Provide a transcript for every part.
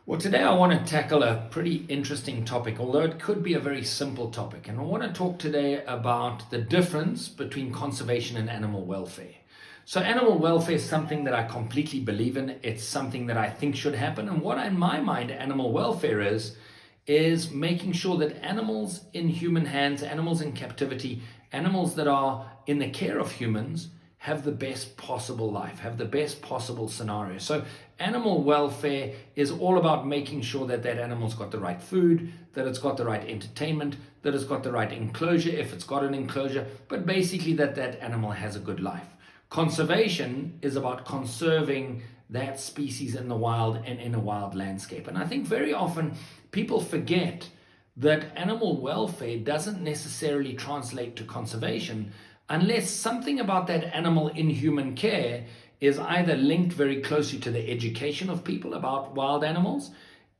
Well, today I want to tackle a pretty interesting topic, although it could be a very simple topic. And I want to talk today about the difference between conservation and animal welfare. So, animal welfare is something that I completely believe in. It's something that I think should happen. And what, in my mind, animal welfare is making sure that animals in human hands, animals in captivity, animals that are in the care of humans, have the best possible life, have the best possible scenario. So animal welfare is all about making sure that that animal's got the right food, that it's got the right entertainment, that it's got the right enclosure if it's got an enclosure, but basically that that animal has a good life. Conservation is about conserving that species in the wild and in a wild landscape. And I think very often people forget that animal welfare doesn't necessarily translate to conservation unless something about that animal in human care is either linked very closely to the education of people about wild animals,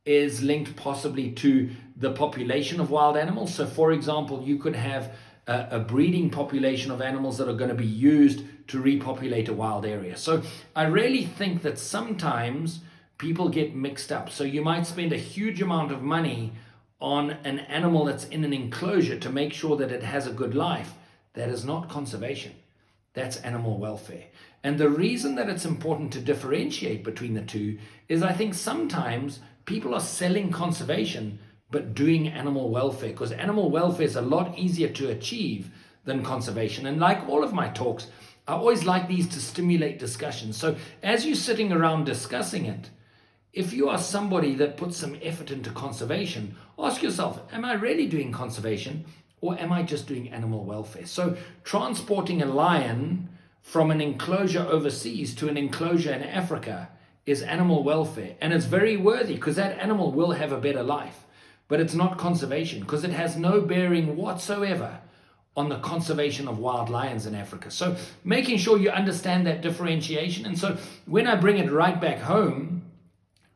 is linked possibly to the population of wild animals. So, for example, you could have a breeding population of animals that are going to be used to repopulate a wild area. So, I really think that sometimes people get mixed up. So, you might spend a huge amount of money on an animal that's in an enclosure to make sure that it has a good life. That is not conservation. That's animal welfare. And the reason that it's important to differentiate between the two is I think sometimes people are selling conservation but doing animal welfare, because animal welfare is a lot easier to achieve than conservation. And like all of my talks, I always like these to stimulate discussion. So as you're sitting around discussing it, if you are somebody that puts some effort into conservation, ask yourself, am I really doing conservation? Or am I just doing animal welfare? So transporting a lion from an enclosure overseas to an enclosure in Africa is animal welfare. And it's very worthy because that animal will have a better life. But it's not conservation because it has no bearing whatsoever on the conservation of wild lions in Africa. So making sure you understand that differentiation. And so when I bring it right back home,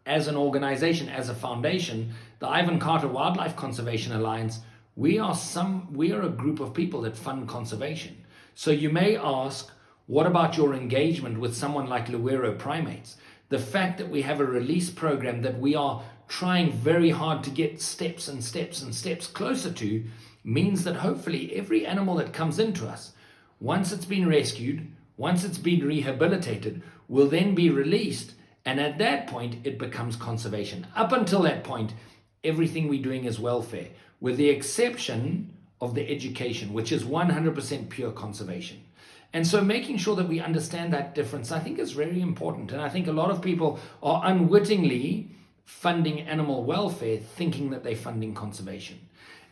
as an organization, as a foundation, the Ivan Carter Wildlife Conservation Alliance, we are a group of people that fund conservation. So you may ask, what about your engagement with someone like Luwero Primates? The fact that we have a release program that we are trying very hard to get steps and steps and steps closer to means that hopefully every animal that comes into us, once it's been rescued, once it's been rehabilitated, will then be released. And at that point, it becomes conservation. Up until that point, everything we're doing is welfare, with the exception of the education, which is 100% pure conservation. And so making sure that we understand that difference, I think, is very important. And I think a lot of people are unwittingly funding animal welfare, thinking that they're funding conservation.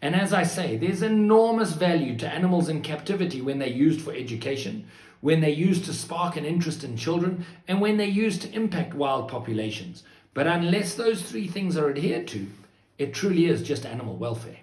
And as I say, there's enormous value to animals in captivity when they're used for education, when they're used to spark an interest in children, and when they're used to impact wild populations. But unless those three things are adhered to, it truly is just animal welfare.